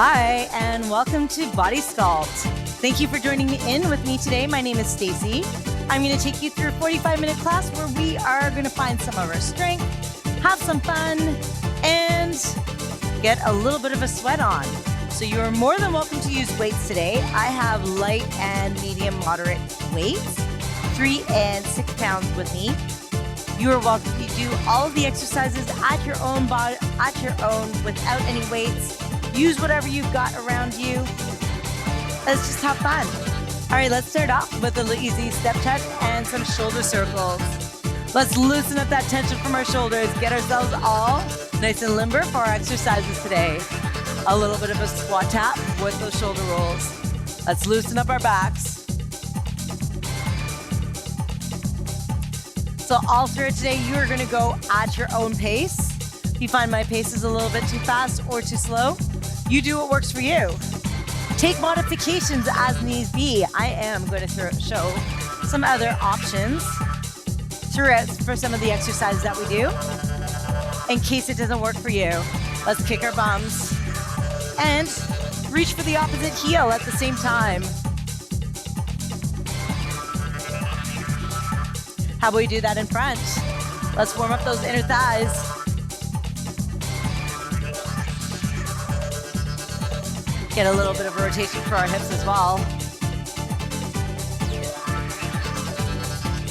Hi, and welcome to Body Sculpt. Thank you for joining with me today. My name is Stacy. I'm going to take you through a 45-minute class where we are going to find some of our strength, have some fun, and get a little bit of a sweat on. So you are more than welcome to use weights today. I have light and medium moderate weights, 3 and 6 pounds with me. You are welcome to do all of the exercises at your own body, without any weights. Use whatever you've got around you. Let's just have fun. All right, let's start off with a little easy step touch and some shoulder circles. Let's loosen up that tension from our shoulders. Get ourselves all nice and limber for our exercises today. A little bit of a squat tap with those shoulder rolls. Let's loosen up our backs. So all through today, you are going to go at your own pace. If you find my pace is a little bit too fast or too slow, you do what works for you. Take modifications as needs be. I am going to show some other options throughout for some of the exercises that we do in case it doesn't work for you. Let's kick our bums and reach for the opposite heel at the same time. How about we do that in front? Let's warm up those inner thighs. Get a little bit of a rotation for our hips as well.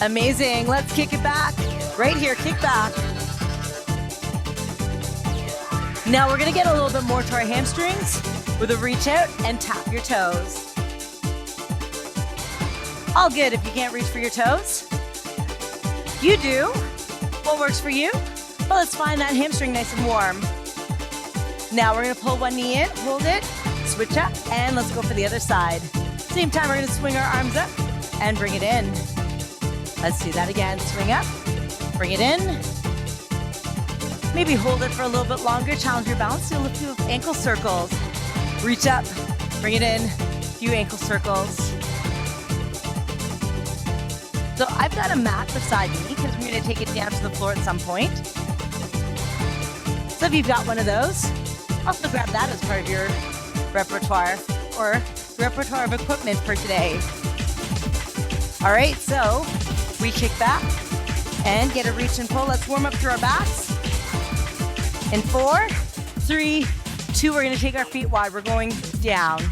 Amazing. Let's kick it back. Right here, kick back. Now we're going to get a little bit more to our hamstrings with a reach out and tap your toes. All good if you can't reach for your toes. You do what works for you, but let's find that hamstring nice and warm. Now we're going to pull one knee in, hold it, switch up, and let's go for the other side. Same time, we're going to swing our arms up and bring it in. Let's do that again. Swing up, bring it in. Maybe hold it for a little bit longer. Challenge your balance. Do a few ankle circles. Reach up, bring it in. A few ankle circles. So I've got a mat beside me because we're going to take it down to the floor at some point. So if you've got one of those, also grab that as part of your repertoire or repertoire of equipment for today. All right, so we kick back and get a reach and pull. Let's warm up through our backs. In 4, 3, 2, we're going to take our feet wide. We're going down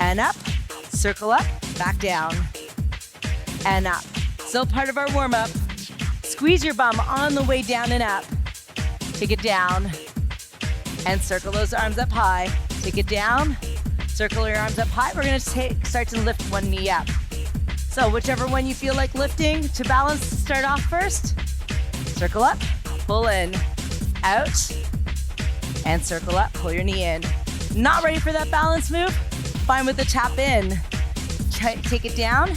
and up, circle up, back down, and up. Still part of our warm-up. Squeeze your bum on the way down and up. Take it down and circle those arms up high. Take it down, circle your arms up high. We're going to start to lift one knee up. So whichever one you feel like lifting to balance, start off first. Circle up, pull in, out, and circle up, pull your knee in. Not ready for that balance move? Fine with the tap in. Take it down.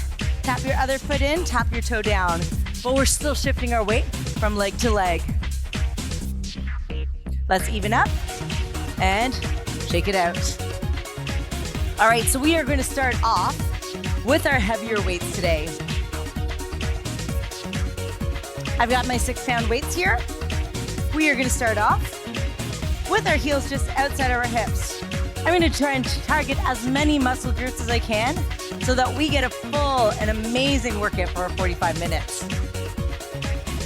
Tap your other foot in, tap your toe down. But we're still shifting our weight from leg to leg. Let's even up and shake it out. All right, so we are going to start off with our heavier weights today. I've got my 6-pound weights here. We are going to start off with our heels just outside of our hips. I'm going to try and target as many muscle groups as I can so that we get a full and amazing workout for our 45 minutes.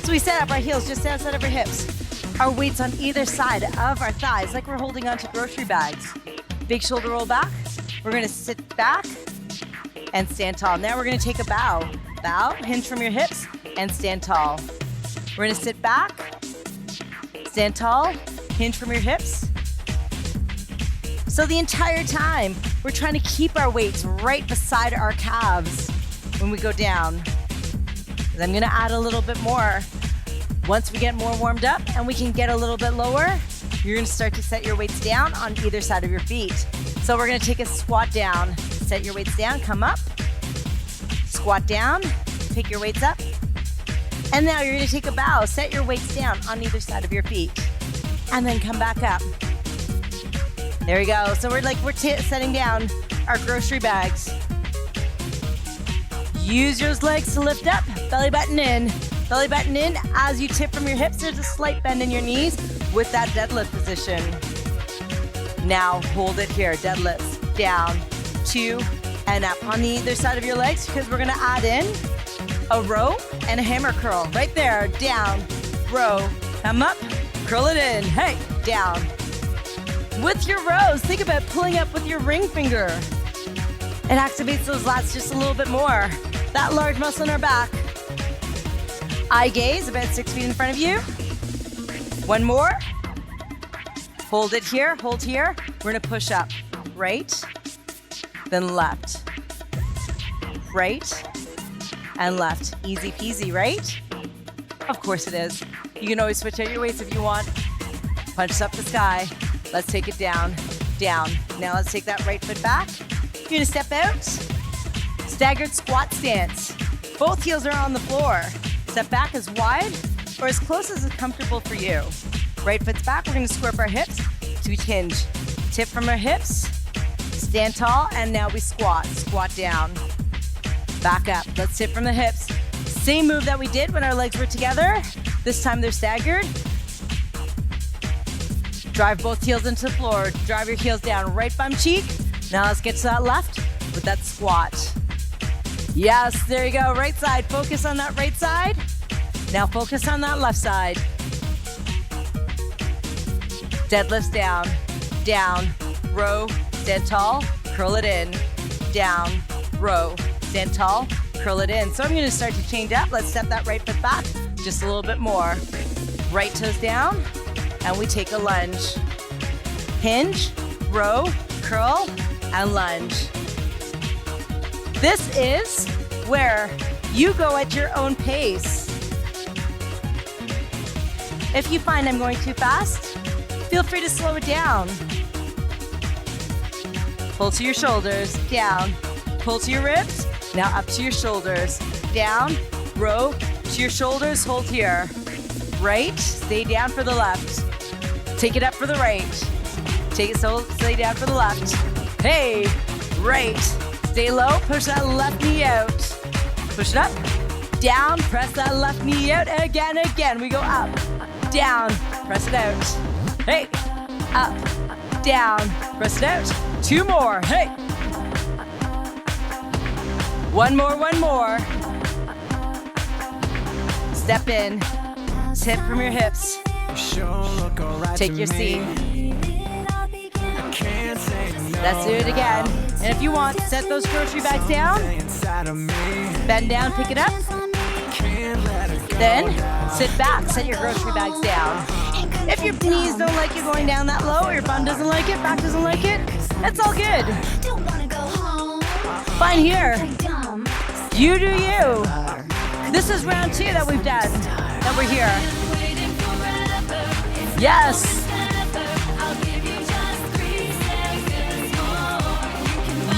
So we set up our heels just outside of our hips. Our weights on either side of our thighs, like we're holding onto grocery bags. Big shoulder roll back. We're going to sit back and stand tall. Now we're going to take a bow. Bow, hinge from your hips, and stand tall. We're going to sit back, stand tall, hinge from your hips. So the entire time, we're trying to keep our weights right beside our calves when we go down. I'm going to add a little bit more. Once we get more warmed up and we can get a little bit lower, you're going to start to set your weights down on either side of your feet. So we're going to take a squat down. Set your weights down, come up, squat down, pick your weights up. And now you're going to take a bow. Set your weights down on either side of your feet. And then come back up. There we go. So we're setting down our grocery bags. Use those legs to lift up, belly button in. Belly button in as you tip from your hips. There's a slight bend in your knees with that deadlift position. Now hold it here, deadlifts, down, 2, and up. On the either side of your legs, because we're gonna add in a row and a hammer curl. Right there, down, row, come up, curl it in, hey, down. With your rows, think about pulling up with your ring finger. It activates those lats just a little bit more. That large muscle in our back. Eye gaze, about 6 feet in front of you. One more. Hold it here, hold here. We're gonna push up. Right, then left. Right, and left. Easy peasy, right? Of course it is. You can always switch out your weights if you want. Punch up the sky. Let's take it down, down. Now let's take that right foot back. You're gonna step out. Staggered squat stance. Both heels are on the floor. Step back as wide or as close as is comfortable for you. Right foot's back, we're gonna square up our hips to hinge. Tip from our hips, stand tall, and now we squat. Squat down, back up. Let's tip from the hips. Same move that we did when our legs were together. This time they're staggered. Drive both heels into the floor. Drive your heels down, right bum cheek. Now let's get to that left with that squat. Yes, there you go, right side. Focus on that right side. Now focus on that left side. Deadlifts down, down, row, stand tall, curl it in, down, row, stand tall, curl it in. So I'm gonna start to change up. Let's step that right foot back just a little bit more. Right toes down, and we take a lunge. Hinge, row, curl, and lunge. This is where you go at your own pace. If you find I'm going too fast, feel free to slow it down. Pull to your shoulders, down. Pull to your ribs, now up to your shoulders. Down, row, to your shoulders, hold here. Right, stay down for the left. Take it up for the right. Take it so, stay down for the left. Hey, right, stay low, push that left knee out. Push it up, down, press that left knee out, again, we go up, down, press it out. Hey, up, down, press it out. 2 more, hey. One more. Step in, tip from your hips. Take your seat. Let's do it again. And if you want, set those grocery bags down. Bend down, pick it up. Then sit back, set your grocery bags down. If your knees don't like you going down that low, or your bum doesn't like it, back doesn't like it, it's all good. Fine here. You do you. This is round 2 that we've done, that we're here. Yes.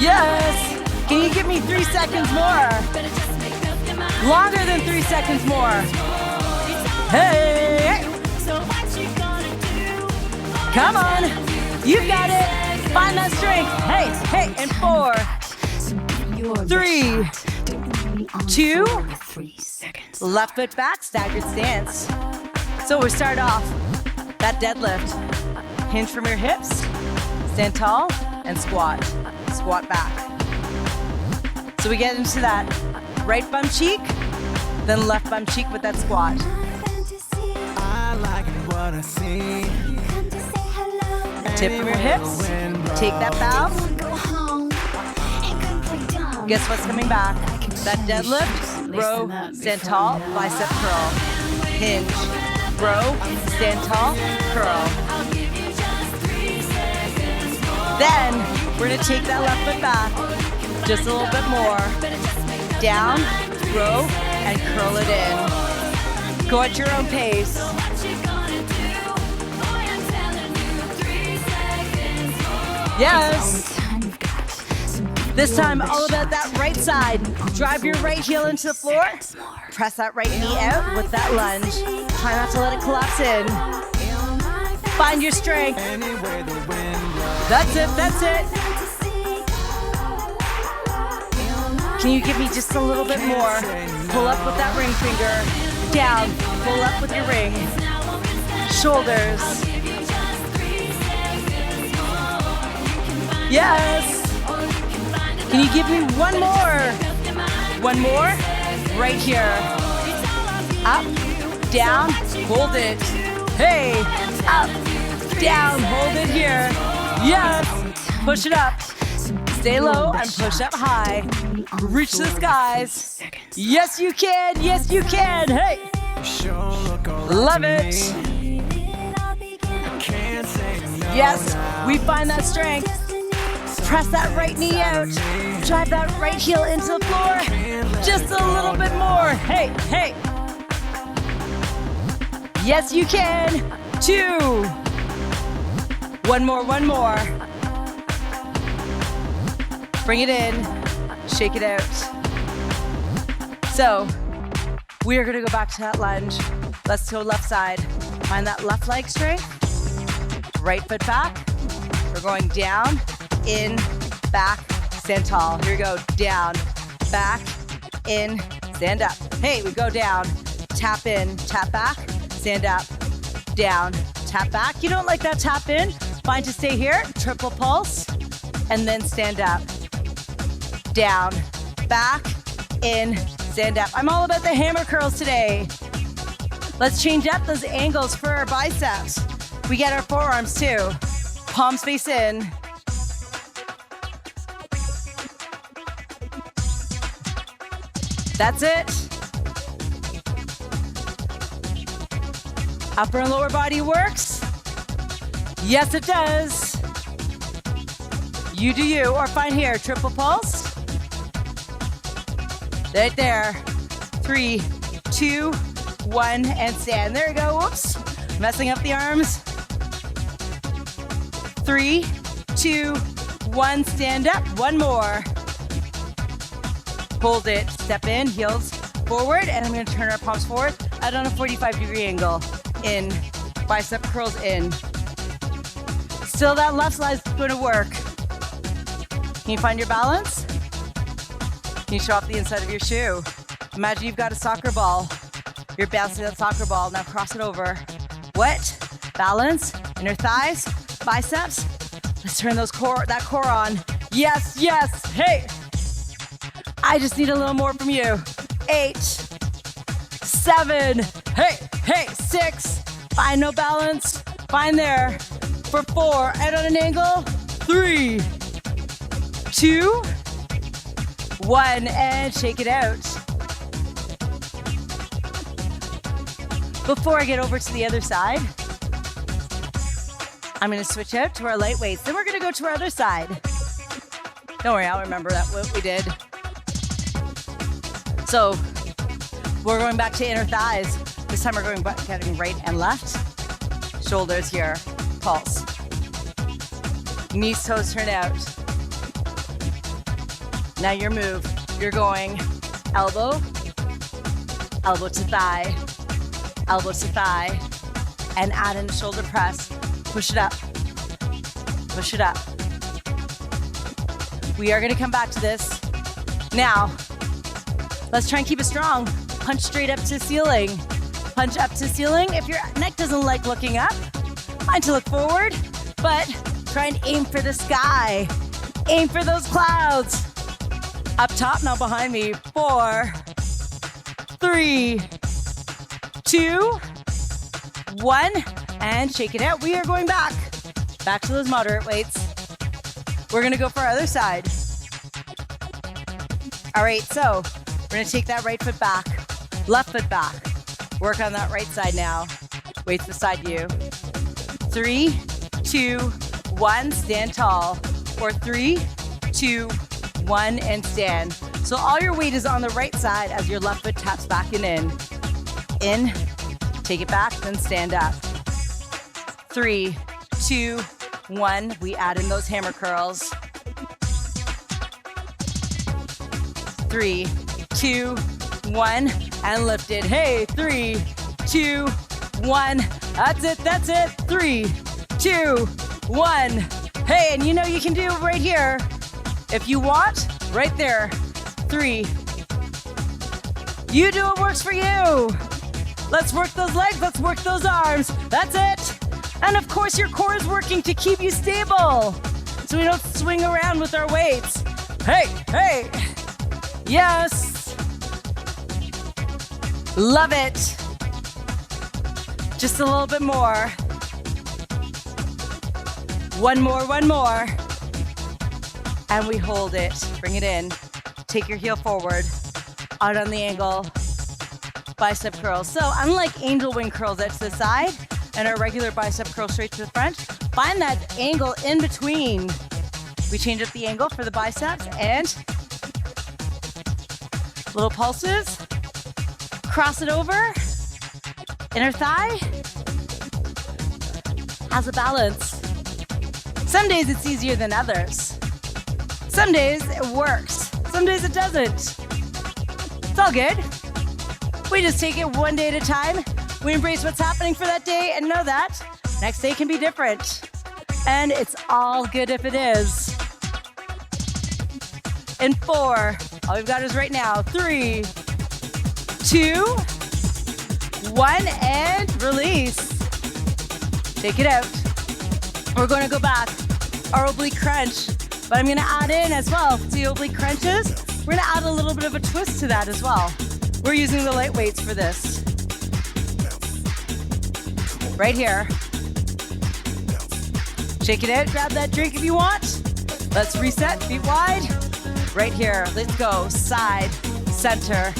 Yes. Can you give me 3 seconds more? Longer than 3 seconds more. Hey. Come on. You've got it. Find that strength. Hey. And 4, 3, 2. Left foot back, staggered stance. So we start off that deadlift. Hinge from your hips, stand tall, and squat. Squat back. So we get into that right bum cheek, then left bum cheek with that squat. I like what I see. Tip from your hips, take that bow. Guess what's coming back? That deadlift, row, stand tall, bicep curl. Hinge, row, stand tall, curl. Then we're gonna take that left foot back, just a little bit more. Down, row, and curl it in. Go at your own pace. Yes. This time, all about that right side. Drive your right heel into the floor. Press that right knee out with that lunge. Try not to let it collapse in. Find your strength. That's it. Can you give me just a little bit more? Pull up with that ring finger. Down, pull up with your ring. Shoulders. Yes. Can you give me one more? One more. Right here. Up, down, hold it. Hey, up, down, hold it here. Yes. Push it up. Stay low and push up high. Reach the skies. Yes, you can. Yes, you can. Hey. Love it. Yes, we find that strength. Press that right knee out. Drive that right heel into the floor. Just a little bit more. Hey, hey. Yes, you can. 2. One more, one more. Bring it in. Shake it out. So, we are gonna go back to that lunge. Let's go left side. Find that left leg strength. Right foot back. We're going down, in, back, stand tall. Here we go. Down, back, in, stand up. Hey, we go down, tap in, tap back, stand up, down, tap back. You don't like that tap in? Fine to stay here. Triple pulse, and then stand up. Down, back, in, stand up. I'm all about the hammer curls today. Let's change up those angles for our biceps. We get our forearms too. Palms face in. That's it. Upper and lower body works. Yes, it does. You do you, or find here, triple pulse. Right there. 3, 2, 1, and stand. There you go. Whoops. Messing up the arms. 3, 2, 1, stand up. One more. Hold it. Step in, heels forward, and I'm going to turn our palms forward out on a 45-degree angle. In. Bicep curls in. Still that left side is going to work. Can you find your balance? Can you show off the inside of your shoe? Imagine you've got a soccer ball. You're bouncing that soccer ball. Now cross it over. What? Balance. Inner thighs. Biceps. Let's turn that core on. Yes, yes. Hey. I just need a little more from you. 8, 7. Hey, hey. 6. Find no balance. Find there. For 4. Out on an angle. 3, 2, 1, and shake it out. Before I get over to the other side, I'm gonna switch out to our light weights. Then we're gonna go to our other side. Don't worry, I'll remember that what we did. So we're going back to inner thighs. This time we're going back, getting right and left. Shoulders here, pulse. Knees, toes turn out. Now your move, you're going elbow, elbow to thigh, elbow to thigh, and add in a shoulder press. Push it up, push it up. We are gonna come back to this. Now, let's try and keep it strong. Punch straight up to ceiling. Punch up to ceiling. If your neck doesn't like looking up, fine to look forward, but try and aim for the sky. Aim for those clouds. Up top, now behind me. 4, 3, 2, 1, and shake it out. We are going back to those moderate weights. We're gonna go for our other side. All right, so we're gonna take that right foot back, left foot back. Work on that right side now. Weights beside you. 3, 2, 1, stand tall. Or 3, 2, 1, and stand. So all your weight is on the right side as your left foot taps back and in. In, take it back, then stand up. 3, 2, 1, we add in those hammer curls. 3, 2, 1, and lift it. Hey, 3, 2, 1, that's it, that's it. 3, 2, 1. Hey, and you know you can do it right here. If you want, right there. 3. You do what works for you. Let's work those legs, let's work those arms. That's it. And of course, your core is working to keep you stable. so we don't swing around with our weights. Hey, hey. Yes. Love it. Just a little bit more. One more, one more. And we hold it. Bring it in. Take your heel forward. Out on the angle. Bicep curls. So unlike angel wing curls out to the side and our regular bicep curl straight to the front, find that angle in between. We change up the angle for the biceps and little pulses. Cross it over. Inner thigh. Has a balance. Some days it's easier than others. Some days it works. Some days it doesn't. It's all good. We just take it one day at a time. We embrace what's happening for that day and know that next day can be different. And it's all good if it is. In 4, all we've got is right now. 3, 2, 1, and release. Take it out. We're going to go back. Our oblique crunch. But I'm going to add in as well, to the oblique crunches, we're going to add a little bit of a twist to that as well. We're using the light weights for this. Right here. Shake it out, grab that drink if you want. Let's reset, feet wide. Right here, let's go. Side, center,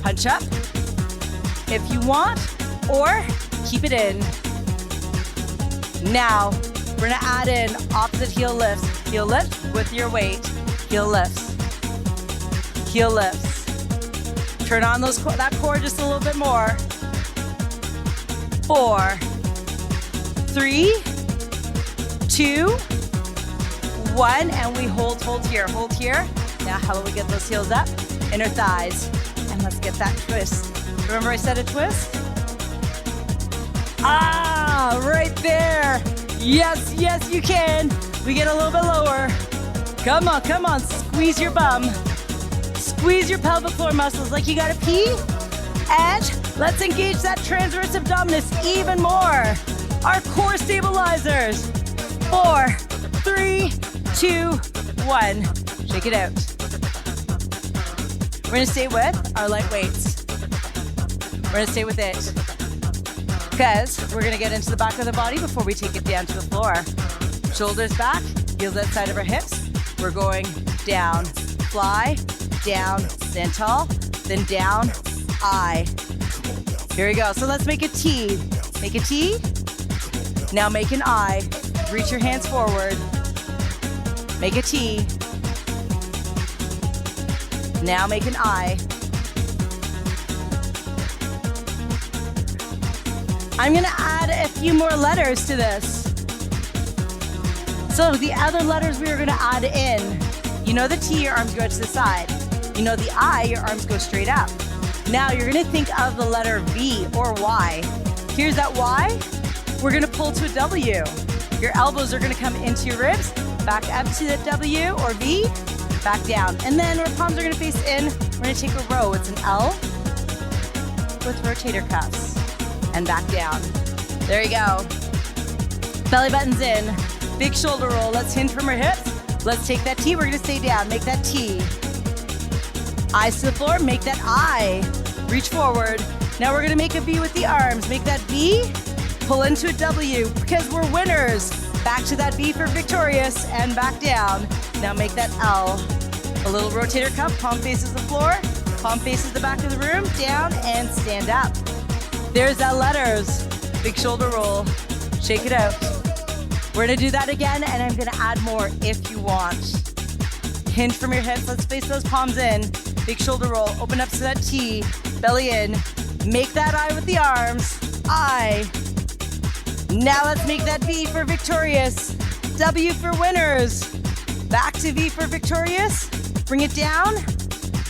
punch up if you want, or keep it in. Now, we're gonna add in opposite heel lifts. Heel lift with your weight. Heel lifts. Heel lifts. Turn on that core just a little bit more. 4, 3, 2, 1, and we hold here. Now how about we get those heels up? Inner thighs. And let's get that twist. Remember I said a twist? Ah, right there. Yes, yes, you can. We get a little bit lower. Come on, squeeze your bum. Squeeze your pelvic floor muscles like you gotta pee. And let's engage that transverse abdominis even more. Our core stabilizers. 4, 3, 2, 1. Shake it out. We're gonna stay with our light weights. We're gonna stay with it. Because we're gonna get into the back of the body before we take it down to the floor. Shoulders back, heels outside of our hips. We're going down, fly, down, stand tall, then down, I. Here we go, so let's make a T. Make a T, now make an I. Reach your hands forward. Make a T. Now make an I. I'm gonna add a few more letters to this. So the other letters we are gonna add in, you know the T, your arms go to the side. You know the I, your arms go straight up. Now you're gonna think of the letter V or Y. Here's that Y. We're gonna pull to a W. Your elbows are gonna come into your ribs, back up to the W or V, back down. And then our palms are gonna face in. We're gonna take a row. It's an L with rotator cuffs. And back down. There you go. Belly button's in. Big shoulder roll. Let's hinge from our hips. Let's take that T. We're gonna stay down. Make that T. Eyes to the floor. Make that I. Reach forward. Now we're gonna make a V with the arms. Make that V. Pull into a W because we're winners. Back to that V for victorious and back down. Now make that L. A little rotator cuff. Palm faces the floor. Palm faces the back of the room. Down and stand up. There's that letters. Big shoulder roll. Shake it out. We're gonna do that again, and I'm gonna add more if you want. Hinge from your hips. Let's face those palms in. Big shoulder roll. Open up to that T. Belly in. Make that I with the arms. I. Now let's make that V for victorious. W for winners. Back to V for victorious. Bring it down.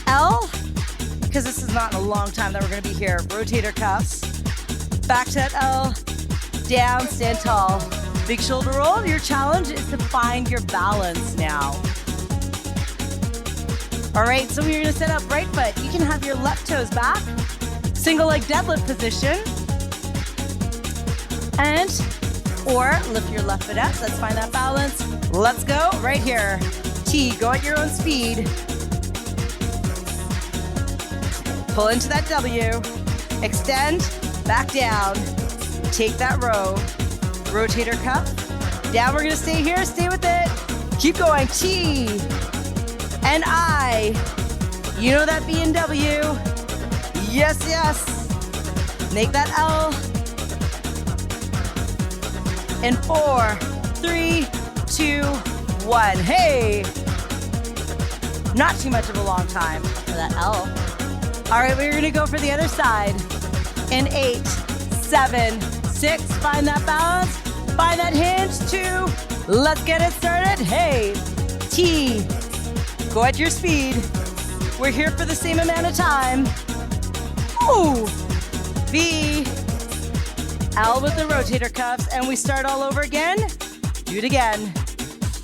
L. Because this is not in a long time that we're gonna be here. Rotator cuffs. Back to that L, down, stand tall. Big shoulder roll. Your challenge is to find your balance now. All right, so we're gonna set up right foot. You can have your left toes back, single leg deadlift position. And Or lift your left foot up. Let's find that balance. Let's go right here. T, go at your own speed. Pull into that W. Extend, back down. Take that row. Rotator cuff. Down, we're gonna stay here, stay with it. Keep going, T and I. You know that B and W. Yes, yes. Make that L. In 4, 3, 2, 1. Hey! Not too much of a long time for that L. All right, we're gonna go for the other side. In 8, 7, 6, find that balance, find that hinge, 2, let's get it started. Hey, T, go at your speed. We're here for the same amount of time. Ooh, V, L with the rotator cuffs, and we start all over again. Do it again.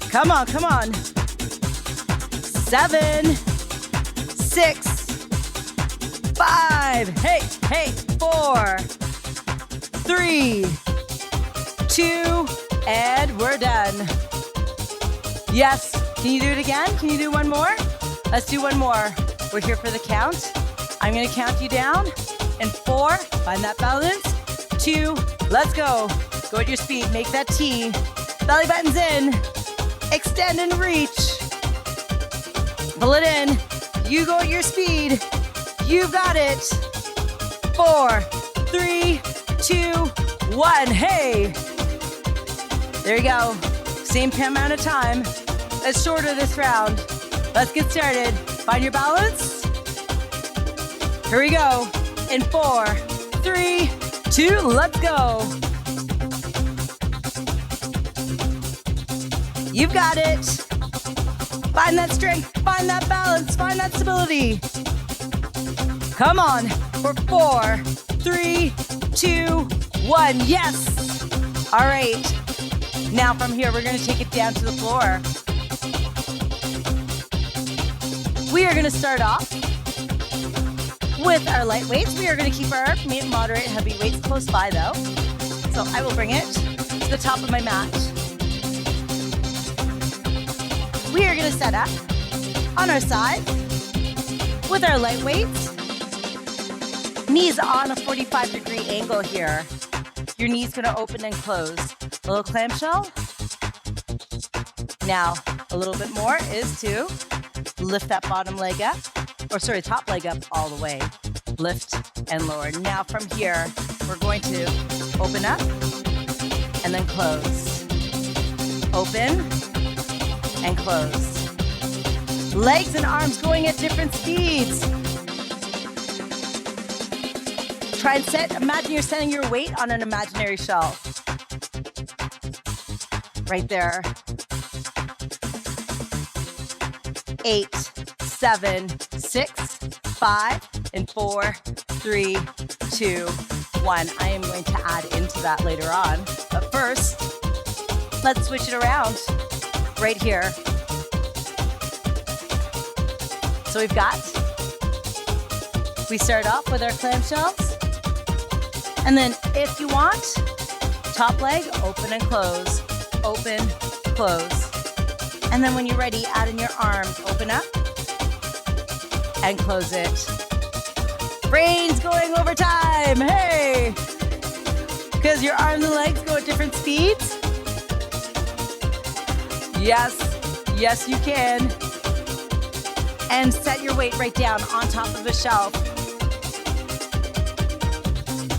Come on, come on. 7, 6, 5, hey, hey, 4, 3, 2, and we're done. Yes, can you do it again? Can you do one more? Let's do one more. We're here for the count. I'm gonna count you down. In 4, find that balance. 2, let's go. Go at your speed, make that T. Belly button's in. Extend and reach. Pull it in. You go at your speed. You got it. 4, 3, 2, 1. Hey. There you go. Same amount of time. Let's shorter this round. Let's get started. Find your balance. Here we go. In 4, 3, 2, let's go. You've got it. Find that strength, find that balance, find that stability. Come on, for 4, 3, 2, 1, yes. All right, now from here, we're gonna take it down to the floor. We are gonna start off with our light weights. We are gonna keep our moderate heavy weights close by though. So I will bring it to the top of my mat. We are gonna set up on our side with our light weights. Knees on a 45-degree angle here. Your knee's gonna open and close. A little clamshell. Now, a little bit more is to lift that bottom leg up, or sorry, top leg up all the way. Lift and lower. Now from here, we're going to open up and then close. Open and close. Legs and arms going at different speeds. Try and imagine you're setting your weight on an imaginary shelf. Right there. 8, 7, 6, 5, and 4, 3, 2, 1. I am going to add into that later on. But first, let's switch it around right here. So we start off with our clamshells. And then if you want, top leg, open and close, open, close. And then when you're ready, add in your arms, open up and close it. Brain's going over time, hey! Because your arms and legs go at different speeds. Yes, yes you can. And set your weight right down on top of a shelf.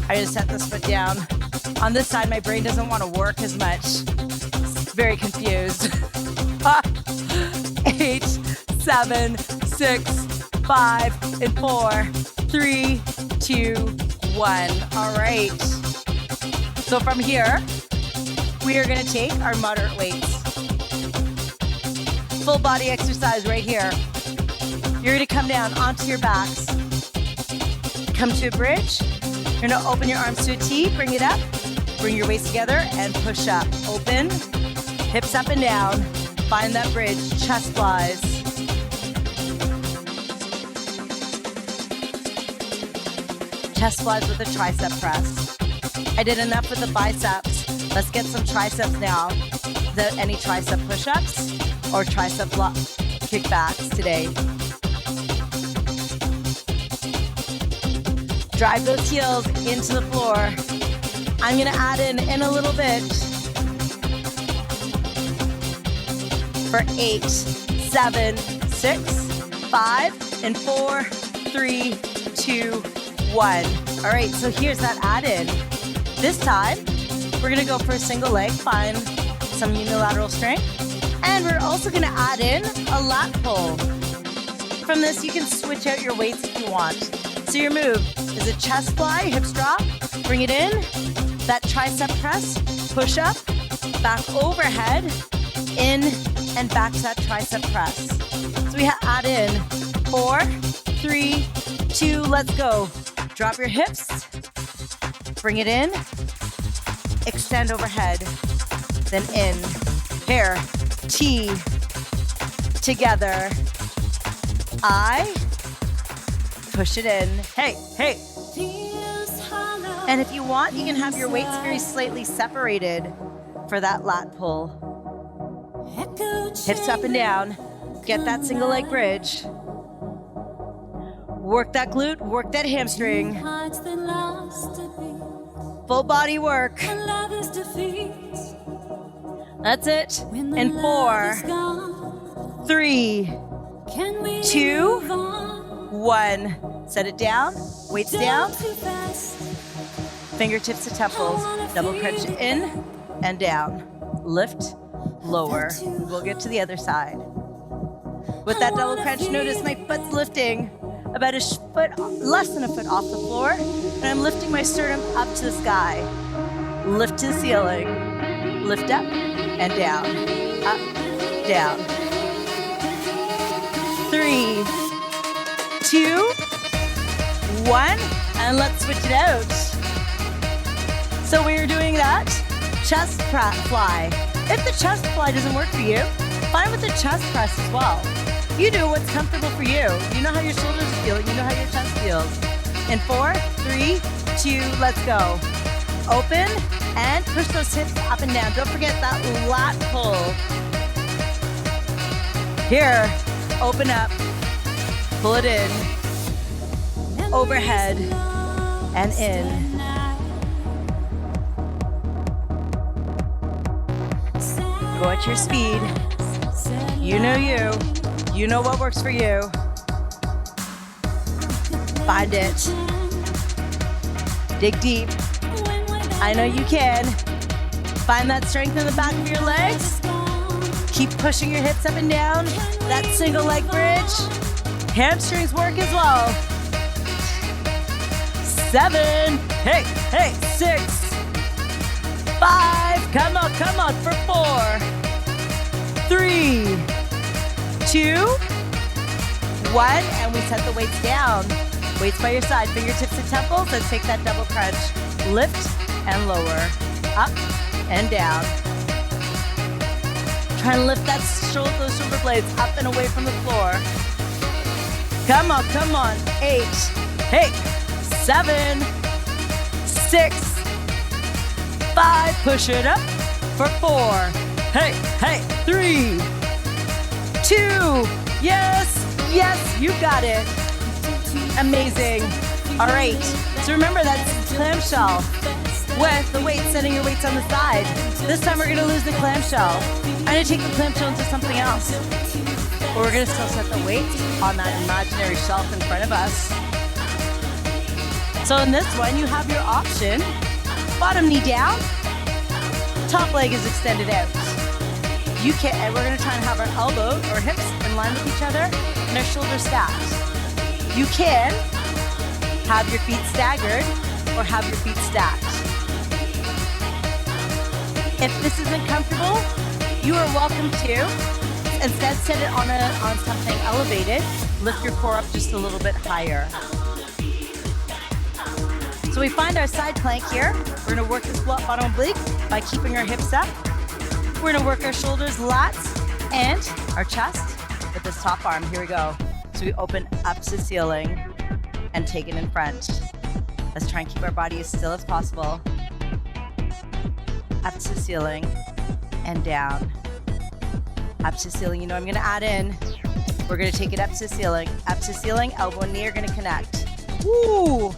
I'm gonna set this foot down. On this side, my brain doesn't want to work as much. It's very confused. 8, 7, 6, 5, and 4, 3, 2, 1. All right. So from here, we are gonna take our moderate weights. Full body exercise right here. You're gonna come down onto your backs. Come to a bridge. You're gonna open your arms to a T, bring it up, bring your waist together and push up. Open, hips up and down. Find that bridge, chest flies. Chest flies with a tricep press. I did enough with the biceps. Let's get some triceps now. Without any tricep push-ups or tricep kickbacks today. Drive those heels into the floor. I'm gonna add in a little bit for 8, 7, 6, 5, and 4, 3, 2, 1. All right, so here's that add-in. This time, we're gonna go for a single leg, find some unilateral strength, and we're also gonna add in a lat pull. From this, you can switch out your weights if you want. So your move is a chest fly, hips drop, bring it in, that tricep press, push up, back overhead, in and back to that tricep press. So we add in 4, 3, 2, let's go. Drop your hips, bring it in, extend overhead, then in, here, T, together, I, push it in, hey, hey. And if you want, you can have your weights very slightly separated for that lat pull. Hips up and down, get that single leg bridge. Work that glute, work that hamstring. Full body work. That's it. And 4, 3, 2, 1. Set it down, weights down. Fingertips to temples. Double crunch in and down. Lift, lower. We'll get to the other side. With that double crunch, notice my foot's lifting about a foot, less than a foot off the floor, and I'm lifting my sternum up to the sky. Lift to the ceiling. Lift up and down. Up, down. 3, 2, 1, and let's switch it out. So we're doing that chest fly. If the chest fly doesn't work for you, fine with the chest press as well. You do what's comfortable for you. You know how your shoulders feel, you know how your chest feels. In 4, 3, 2, let's go. Open and push those hips up and down. Don't forget that lat pull. Here, open up, pull it in, overhead, and in. Go at your speed. You know you. You know what works for you. Find it. Dig deep. I know you can. Find that strength in the back of your legs. Keep pushing your hips up and down. That single leg bridge. Hamstrings work as well. 7. Hey, hey, 6. 5. Come on for 4. 3, 2, 1, and we set the weights down. Weights by your side, fingertips to temples, and take that double crunch. Lift and lower, up and down. Try and lift that those shoulder blades up and away from the floor. Come on. 8, hey, 7, 6, 5, push it up for 4. Hey, 3, 2, yes, you got it. Amazing. All right, so remember that's clamshell with the weights, setting your weights on the side. This time we're gonna lose the clamshell. I'm gonna take the clamshell into something else. But we're gonna still set the weight on that imaginary shelf in front of us. So in this one, you have your option. Bottom knee down, top leg is extended out. You can, and we're gonna try and have our elbow or hips in line with each other and our shoulders stacked. You can have your feet staggered or have your feet stacked. If this isn't comfortable, you are welcome to instead set it on something elevated. Lift your core up just a little bit higher. So we find our side plank here. We're gonna work this bottom oblique by keeping our hips up. We're gonna work our shoulders, lats, and our chest with this top arm. Here we go. So we open up to the ceiling and take it in front. Let's try and keep our body as still as possible. up to the ceiling, and down. Up to the ceiling. You know I'm gonna add in. We're gonna take it up to the ceiling. Up to the ceiling, elbow and knee are gonna connect. Woo!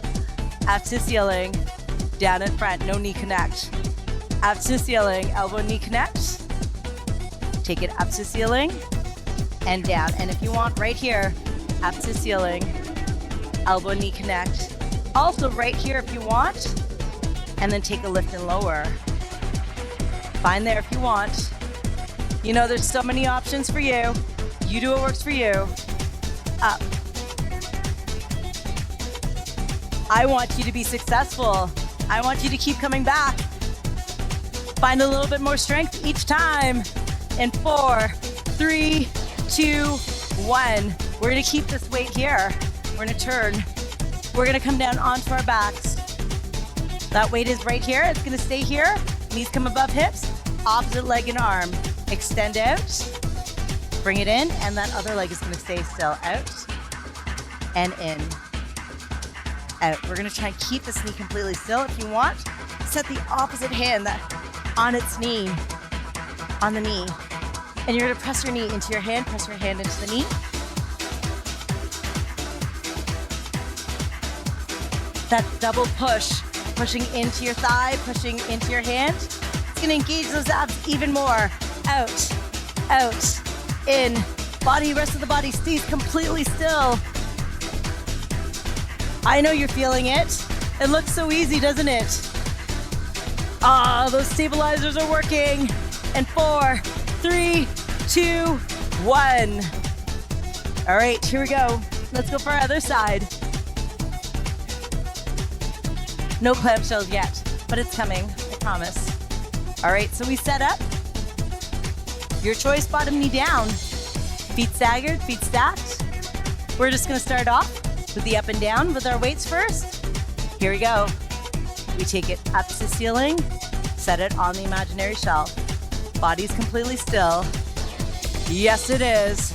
Up to the ceiling, down in front, no knee connect. Up to the ceiling, elbow and knee connect. Take it up to the ceiling and down. And if you want, right here, up to the ceiling, elbow and knee connect. Also right here if you want, and then take a lift and lower. Find there if you want. You know there's so many options for you. You do what works for you. Up. I want you to be successful. I want you to keep coming back. Find a little bit more strength each time. In 4, 3, 2, 1. We're gonna keep this weight here. We're gonna turn. We're gonna come down onto our backs. That weight is right here. It's gonna stay here. Knees come above hips. Opposite leg and arm. Extend out. Bring it in, and that other leg is gonna stay still. Out and in. Out. We're gonna try and keep this knee completely still. If you want, set the opposite hand on its knee, on the knee. And you're gonna press your knee into your hand, press your hand into the knee. That double push, pushing into your thigh, pushing into your hand. It's gonna engage those abs even more. Out, out, in. Body, rest of the body stays completely still. I know you're feeling it. It looks so easy, doesn't it? Ah, those stabilizers are working. And 4, 3, 2, 1. All right, here we go. Let's go for our other side. No clamshells yet, but it's coming, I promise. All right, so we set up. Your choice, bottom knee down. Feet staggered, feet stacked. We're just gonna start off with the up and down with our weights first. Here we go. We take it up to the ceiling, set it on the imaginary shelf. Body's completely still. Yes, it is.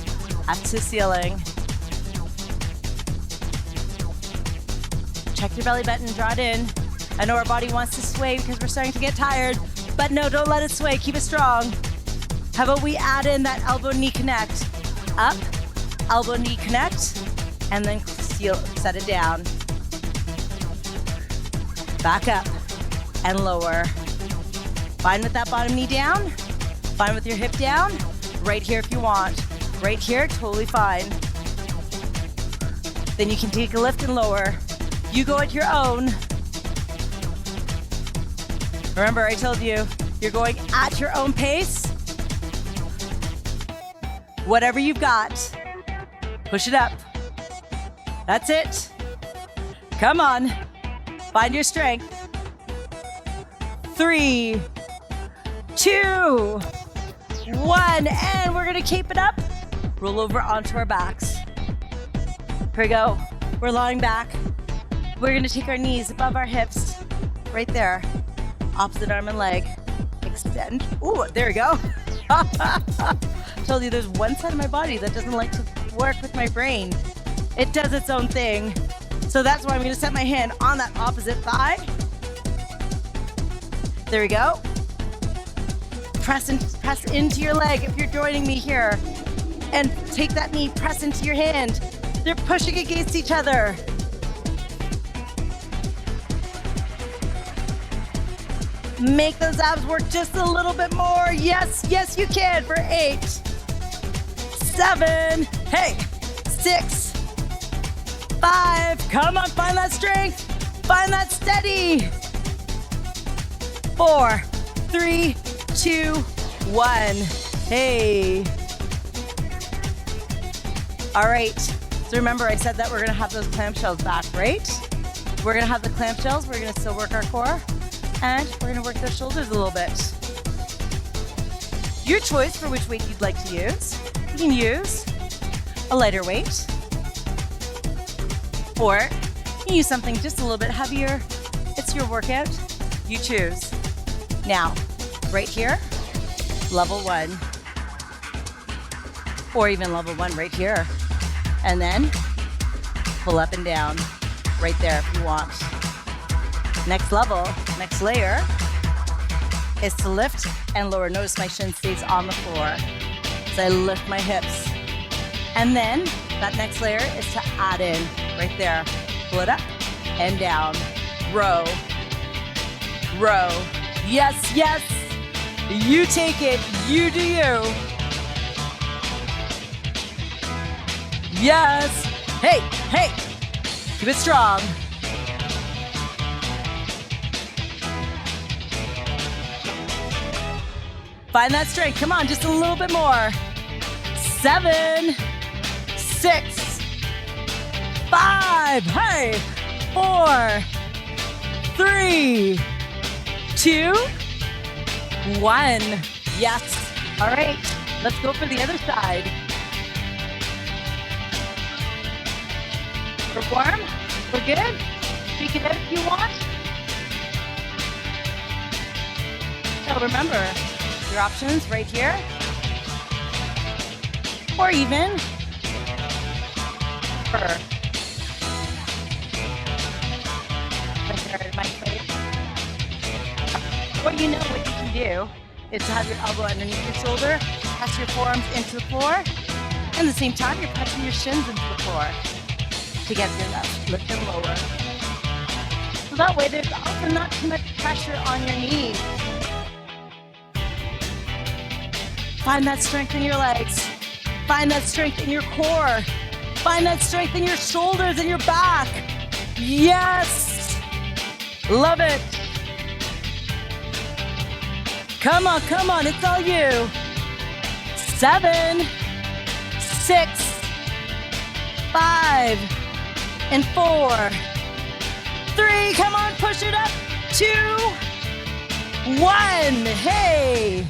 Up to the ceiling. Check your belly button, draw it in. I know our body wants to sway because we're starting to get tired, but no, don't let it sway, keep it strong. How about we add in that elbow knee connect? Up, elbow knee connect, and then set it down. Back up and lower. Fine with that bottom knee down, fine with your hip down, right here if you want. Right here, totally fine. Then you can take a lift and lower. You go at your own. Remember, I told you, you're going at your own pace. Whatever you've got, push it up. That's it. Come on. Find your strength. 3, 2, 1, and we're gonna keep it up. Roll over onto our backs. Here we go. We're lying back. We're gonna take our knees above our hips, right there. Opposite arm and leg. Extend. Ooh, there we go. Told you there's one side of my body that doesn't like to work with my brain. It does its own thing. So that's why I'm gonna set my hand on that opposite thigh. There we go. Press into your leg if you're joining me here. And take that knee, press into your hand. They're pushing against each other. Make those abs work just a little bit more. Yes, yes you can for 8, 7, hey, 6, 5. Come on, find that strength. Find that steady. 4, 3, 2, 1. Hey. All right. So remember I said that we're gonna have those clamshells back, right? We're gonna have the clamshells. We're gonna still work our core. And we're gonna work those shoulders a little bit. Your choice for which weight you'd like to use. You can use a lighter weight, or you can use something just a little bit heavier. It's your workout. You choose. Now, right here, level 1. Or even level 1 right here. And then pull up and down right there if you want. Next level, next layer, is to lift and lower. Notice my shin stays on the floor as I lift my hips. And then that next layer is to add in right there. Pull it up and down. Row. Row. Yes, yes. You take it. You do you. Yes. Hey, hey. Keep it strong. Find that strength. Come on, just a little bit more. 7, 6, 5, hey, 4, 3, 2, 1. Yes. All right, let's go for the other side. We're warm. We're good. Shake it out if you want. So remember, your options right here, or even or you know what you can do is to have your elbow underneath your shoulder, press your forearms into the floor, and at the same time you're pressing your shins into the floor to get your lift and lower. So that way there's also not too much pressure on your knees. Find that strength in your legs. Find that strength in your core. Find that strength in your shoulders and your back. Yes! Love it. Come on, it's all you. 7, 6, 5, and 4, 3, come on, push it up. 2, 1, hey.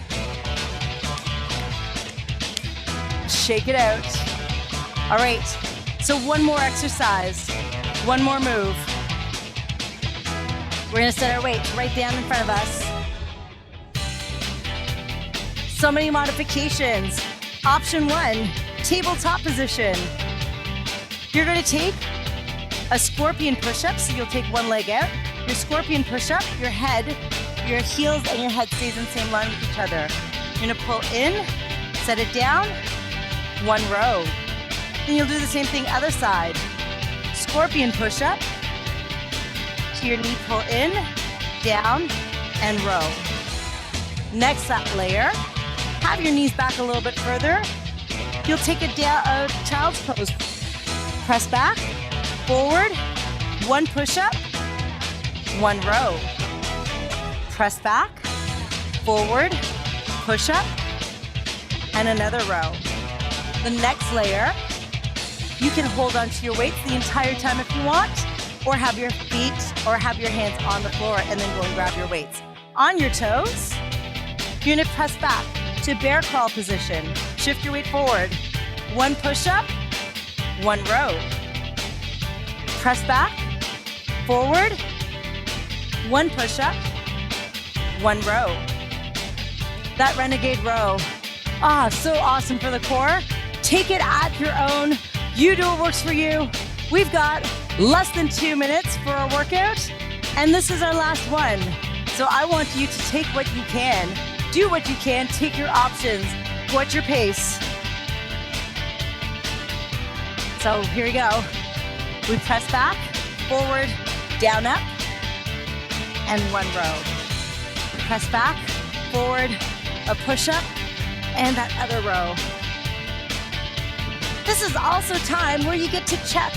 Shake it out. All right, so one more exercise, one more move. We're gonna set our weights right down in front of us. So many modifications. Option 1, tabletop position. You're gonna take a scorpion push-up, so you'll take one leg out. Your scorpion push-up, your head, your heels and your head stays in the same line with each other. You're gonna pull in, set it down, one row. Then you'll do the same thing other side. Scorpion push-up, to your knee, pull in, down, and row. Next layer, have your knees back a little bit further. You'll take a child's pose. Press back, forward, one push-up, one row. Press back, forward, push-up, and another row. The next layer, you can hold onto your weights the entire time if you want, or have your feet or have your hands on the floor and then go and grab your weights. On your toes, you're gonna press back to bear crawl position. Shift your weight forward. One push-up, one row. Press back, forward, one push-up, one row. That renegade row. So awesome for the core. Take it at your own. You do what works for you. We've got less than 2 minutes for our workout, and this is our last one. So I want you to take what you can. Do what you can, take your options, go at your pace. So here we go. We press back, forward, down, up, and one row. Press back, forward, a push-up, and that other row. This is also time where you get to check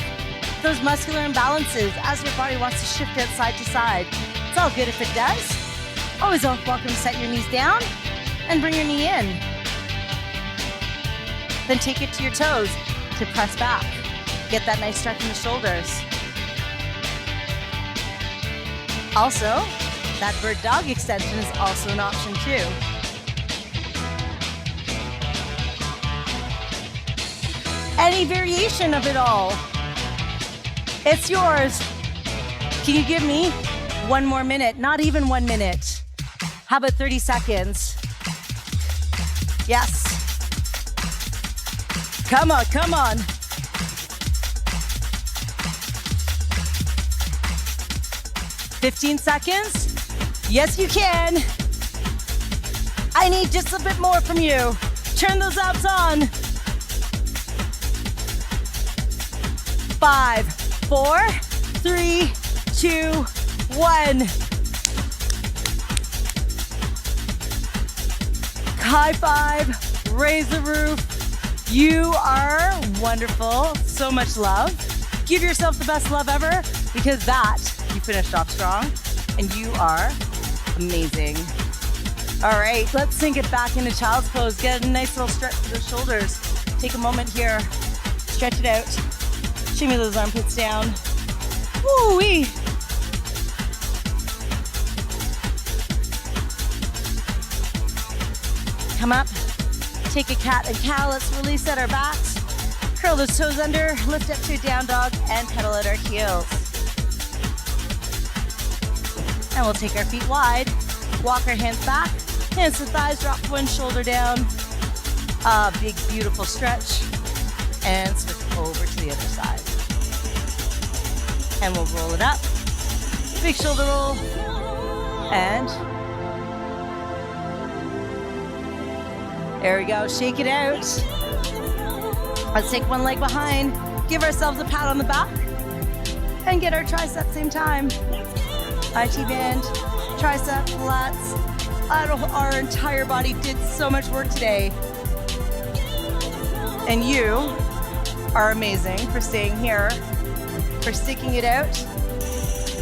those muscular imbalances as your body wants to shift it side to side. It's all good if it does. Always welcome to set your knees down and bring your knee in. Then take it to your toes to press back. Get that nice stretch in the shoulders. Also, that bird dog extension is also an option too. Any variation of it all, it's yours. Can you give me one more minute? Not even 1 minute. How about 30 seconds? Yes. Come on, come on. 15 seconds. Yes, you can. I need just a bit more from you. Turn those abs on. 5, 4, 3, 2, 1. High five, raise the roof. You are wonderful. So much love. Give yourself the best love ever, because that you finished off strong and you are amazing. All right, let's sink it back into child's pose. Get a nice little stretch to the shoulders. Take a moment here. Stretch it out. Shimmy those armpits down. Woo-wee. Come up. Take a cat and cow. Let's release at our backs. Curl those toes under. Lift up to a down dog and pedal at our heels. And we'll take our feet wide. Walk our hands back. Hands to thighs. Drop one shoulder down. A big, beautiful stretch. And switch over to the other side. And we'll roll it up. Big shoulder roll. And there we go. Shake it out. Let's take one leg behind. Give ourselves a pat on the back. And get our triceps same time. IT band, tricep, lats. Our entire body did so much work today. And you are amazing for staying here, for sticking it out,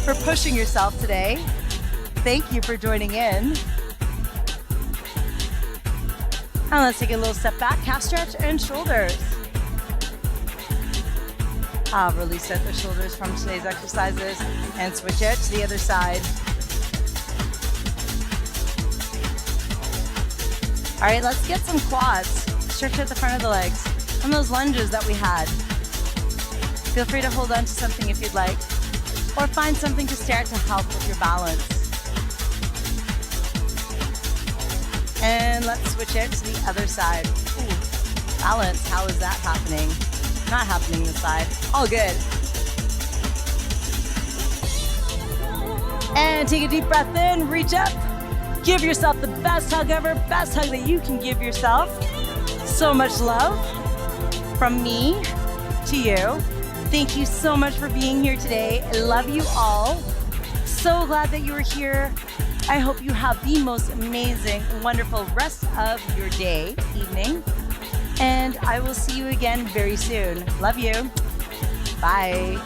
for pushing yourself today. Thank you for joining in. And let's take a little step back, calf stretch and shoulders. Release out the shoulders from today's exercises and switch out to the other side. All right, let's get some quads. Stretch out the front of the legs from those lunges that we had. Feel free to hold on to something if you'd like, or find something to start to help with your balance. And let's switch out to the other side. Ooh, balance, how is that happening? Not happening this side. All good. And take a deep breath in, reach up. Give yourself the best hug ever, best hug that you can give yourself. So much love from me to you. Thank you so much for being here today. I love you all. So glad that you were here. I hope you have the most amazing, wonderful rest of your day, evening. And I will see you again very soon. Love you. Bye.